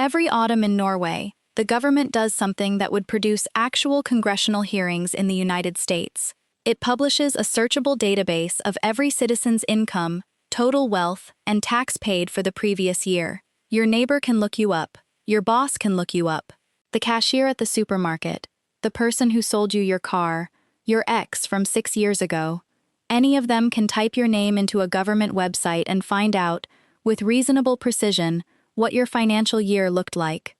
Every autumn in Norway, the government does something that would produce actual congressional hearings in the United States. It publishes a searchable database of every citizen's income, total wealth, and tax paid for the previous year. Your neighbor can look you up. Your boss can look you up. The cashier at the supermarket, the person who sold you your car, your ex from 6 years ago. Any of them can type your name into a government website and find out, with reasonable precision, what your financial year looked like.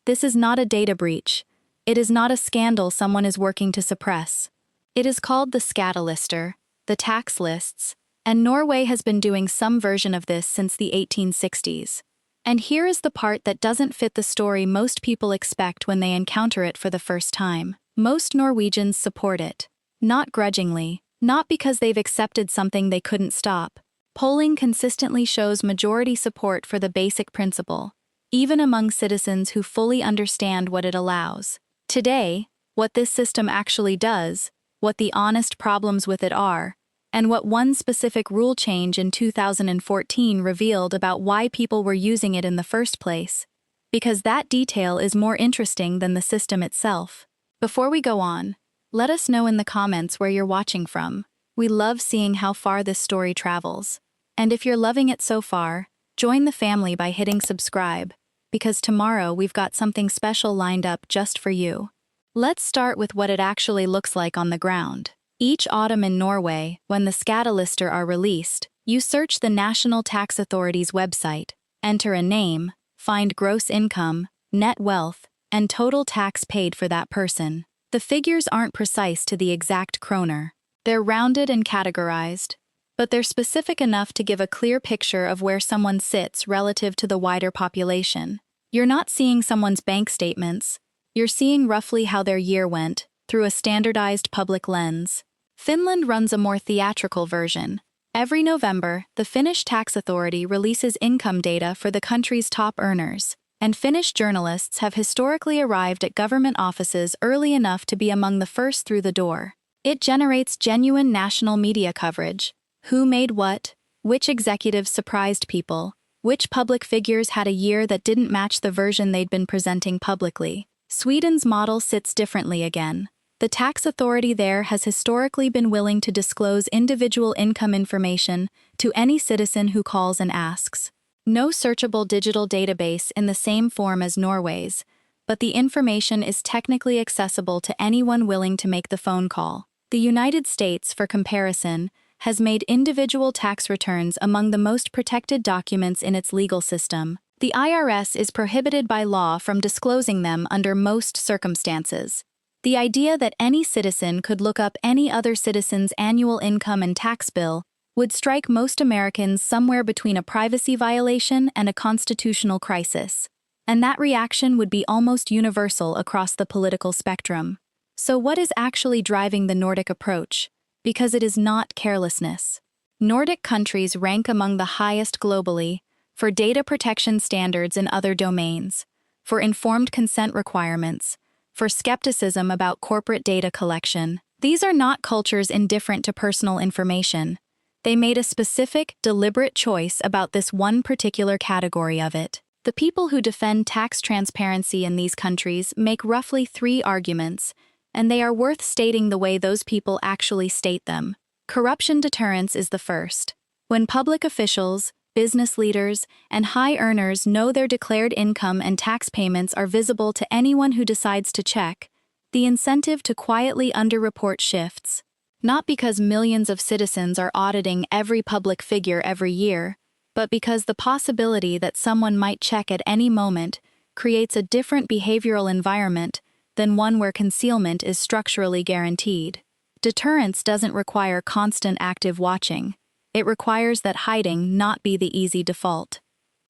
This is not a data breach. It is not a scandal someone is working to suppress. It is called the Skattelister, the tax lists, and Norway has been doing some version of this since the 1860s. And here is the part that doesn't fit the story most people expect when they encounter it for the first time. Most Norwegians support it. Not grudgingly, not because they've accepted something they couldn't stop. Polling consistently shows majority support for the basic principle, even among citizens who fully understand what it allows. Today, what this system actually does, what the honest problems with it are, and what one specific rule change in 2014 revealed about why people were using it in the first place, because that detail is more interesting than the system itself. Before we go on, let us know in the comments where you're watching from. We love seeing how far this story travels. And if you're loving it so far, join the family by hitting subscribe, because tomorrow we've got something special lined up just for you. Let's start with what it actually looks like on the ground. Each autumn in Norway, when the Skattelister are released, you search the National Tax Authority's website, enter a name, find gross income, net wealth, and total tax paid for that person. The figures aren't precise to the exact kroner. They're rounded and categorized, but they're specific enough to give a clear picture of where someone sits relative to the wider population. You're not seeing someone's bank statements. You're seeing roughly how their year went, through a standardized public lens. Finland runs a more theatrical version. Every November, the Finnish Tax Authority releases income data for the country's top earners, and Finnish journalists have historically arrived at government offices early enough to be among the first through the door. It generates genuine national media coverage. Who made what? Which executives surprised people? Which public figures had a year that didn't match the version they'd been presenting publicly? Sweden's model sits differently again. The tax authority there has historically been willing to disclose individual income information to any citizen who calls and asks. No searchable digital database in the same form as Norway's, but the information is technically accessible to anyone willing to make the phone call. The United States, for comparison, has made individual tax returns among the most protected documents in its legal system. The IRS is prohibited by law from disclosing them under most circumstances. The idea that any citizen could look up any other citizen's annual income and tax bill would strike most Americans somewhere between a privacy violation and a constitutional crisis. And that reaction would be almost universal across the political spectrum. So what is actually driving the Nordic approach? Because it is not carelessness. Nordic countries rank among the highest globally for data protection standards in other domains, for informed consent requirements, for skepticism about corporate data collection. These are not cultures indifferent to personal information. They made a specific, deliberate choice about this one particular category of it. The people who defend tax transparency in these countries make roughly 3 arguments, and they are worth stating the way those people actually state them. Corruption deterrence is the first. When public officials, business leaders, and high earners know their declared income and tax payments are visible to anyone who decides to check, the incentive to quietly underreport shifts. Not because millions of citizens are auditing every public figure every year, but because the possibility that someone might check at any moment creates a different behavioral environment than one where concealment is structurally guaranteed. Deterrence doesn't require constant active watching. It requires that hiding not be the easy default.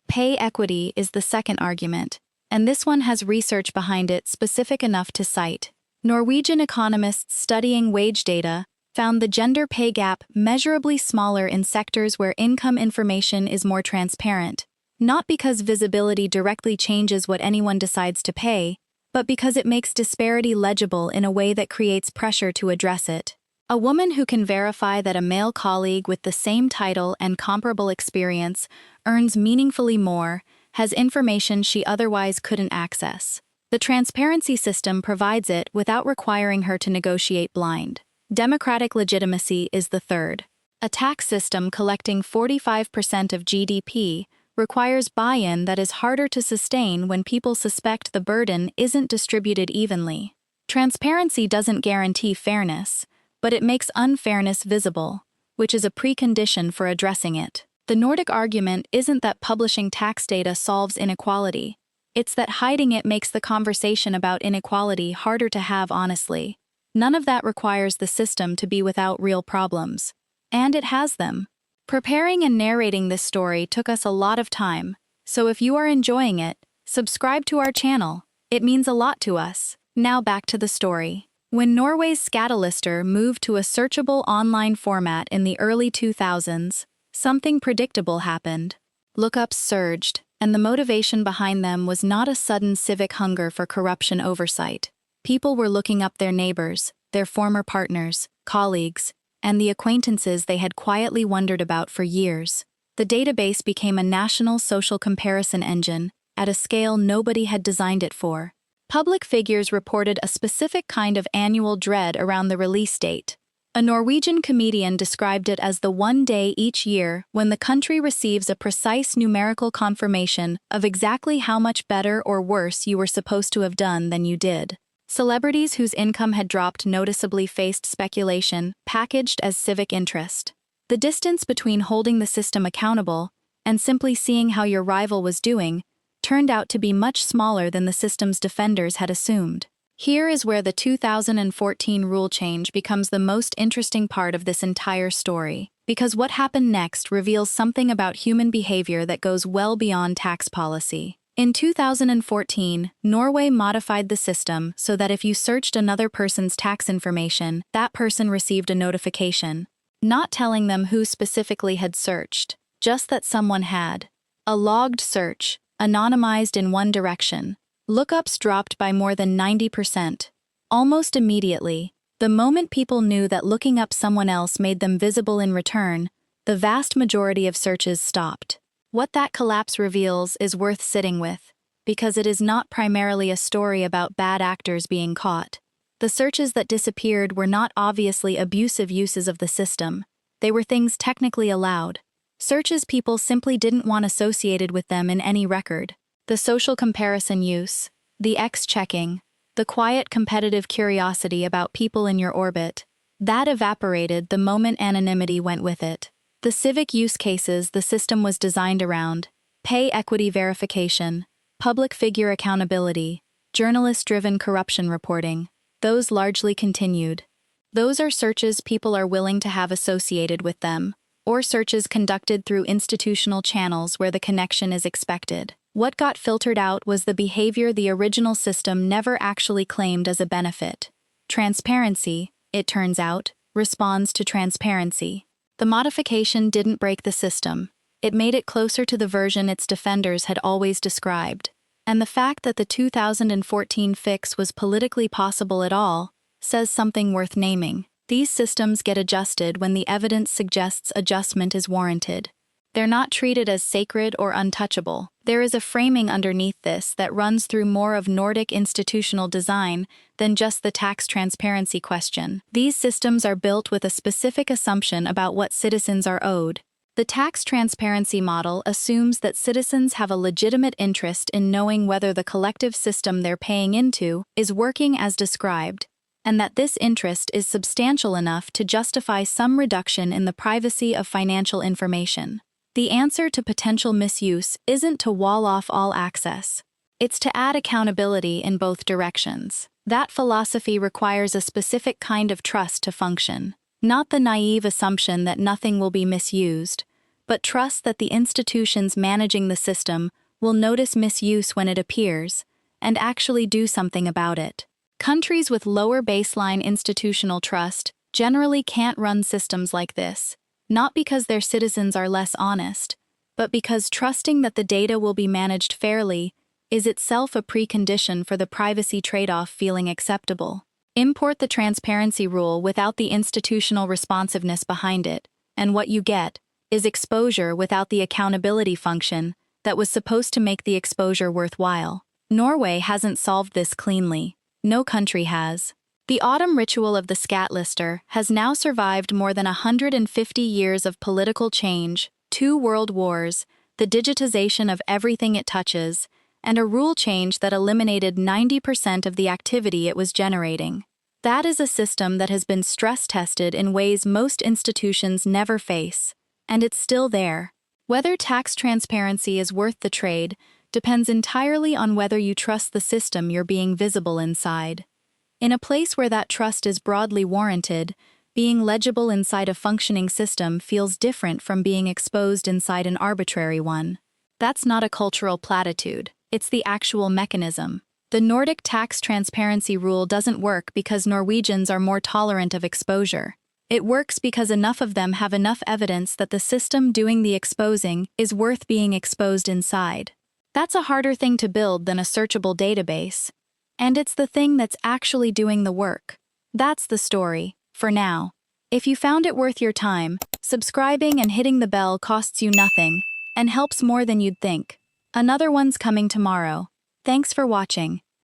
Pay equity is the second argument, and this one has research behind it specific enough to cite. Norwegian economists studying wage data found the gender pay gap measurably smaller in sectors where income information is more transparent, not because visibility directly changes what anyone decides to pay, but because it makes disparity legible in a way that creates pressure to address it. A woman who can verify that a male colleague with the same title and comparable experience earns meaningfully more has information she otherwise couldn't access. The transparency system provides it without requiring her to negotiate blind. Democratic legitimacy is the third. A tax system collecting 45% of GDP requires buy-in that is harder to sustain when people suspect the burden isn't distributed evenly. Transparency doesn't guarantee fairness, but it makes unfairness visible, which is a precondition for addressing it. The Nordic argument isn't that publishing tax data solves inequality. It's that hiding it makes the conversation about inequality harder to have honestly. None of that requires the system to be without real problems. And it has them. Preparing and narrating this story took us a lot of time, so if you are enjoying it, subscribe to our channel. It means a lot to us. Now back to the story. When Norway's Skattelister moved to a searchable online format in the early 2000s, something predictable happened. Lookups surged, and the motivation behind them was not a sudden civic hunger for corruption oversight. People were looking up their neighbors, their former partners, colleagues, and the acquaintances they had quietly wondered about for years. The database became a national social comparison engine at a scale nobody had designed it for. Public figures reported a specific kind of annual dread around the release date. A Norwegian comedian described it as the one day each year when the country receives a precise numerical confirmation of exactly how much better or worse you were supposed to have done than you did. Celebrities whose income had dropped noticeably faced speculation, packaged as civic interest. The distance between holding the system accountable and simply seeing how your rival was doing turned out to be much smaller than the system's defenders had assumed. Here is where the 2014 rule change becomes the most interesting part of this entire story, because what happened next reveals something about human behavior that goes well beyond tax policy. In 2014, Norway modified the system so that if you searched another person's tax information, that person received a notification, not telling them who specifically had searched, just that someone had. A logged search, anonymized in one direction. Lookups dropped by more than 90%. Almost immediately, the moment people knew that looking up someone else made them visible in return, the vast majority of searches stopped. What that collapse reveals is worth sitting with, because it is not primarily a story about bad actors being caught. The searches that disappeared were not obviously abusive uses of the system. They were things technically allowed. Searches people simply didn't want associated with them in any record. The social comparison use, the X-checking, the quiet competitive curiosity about people in your orbit, that evaporated the moment anonymity went with it. The civic use cases the system was designed around, pay equity verification, public figure accountability, journalist-driven corruption reporting, those largely continued. Those are searches people are willing to have associated with them, or searches conducted through institutional channels where the connection is expected. What got filtered out was the behavior the original system never actually claimed as a benefit. Transparency, it turns out, responds to transparency. The modification didn't break the system. It made it closer to the version its defenders had always described. And the fact that the 2014 fix was politically possible at all says something worth naming. These systems get adjusted when the evidence suggests adjustment is warranted. They're not treated as sacred or untouchable. There is a framing underneath this that runs through more of Nordic institutional design than just the tax transparency question. These systems are built with a specific assumption about what citizens are owed. The tax transparency model assumes that citizens have a legitimate interest in knowing whether the collective system they're paying into is working as described, and that this interest is substantial enough to justify some reduction in the privacy of financial information. The answer to potential misuse isn't to wall off all access. It's to add accountability in both directions. That philosophy requires a specific kind of trust to function, not the naive assumption that nothing will be misused, but trust that the institutions managing the system will notice misuse when it appears and actually do something about it. Countries with lower baseline institutional trust generally can't run systems like this, not because their citizens are less honest, but because trusting that the data will be managed fairly is itself a precondition for the privacy trade-off feeling acceptable. Import the transparency rule without the institutional responsiveness behind it, and what you get is exposure without the accountability function that was supposed to make the exposure worthwhile. Norway hasn't solved this cleanly. No country has. The autumn ritual of the Skatlister has now survived more than 150 years of political change, 2 world wars, the digitization of everything it touches, and a rule change that eliminated 90% of the activity it was generating. That is a system that has been stress-tested in ways most institutions never face, and it's still there. Whether tax transparency is worth the trade depends entirely on whether you trust the system you're being visible inside. In a place where that trust is broadly warranted, being legible inside a functioning system feels different from being exposed inside an arbitrary one. That's not a cultural platitude, it's the actual mechanism. The Nordic tax transparency rule doesn't work because Norwegians are more tolerant of exposure. It works because enough of them have enough evidence that the system doing the exposing is worth being exposed inside. That's a harder thing to build than a searchable database. And it's the thing that's actually doing the work. That's the story, for now. If you found it worth your time, subscribing and hitting the bell costs you nothing, and helps more than you'd think. Another one's coming tomorrow. Thanks for watching.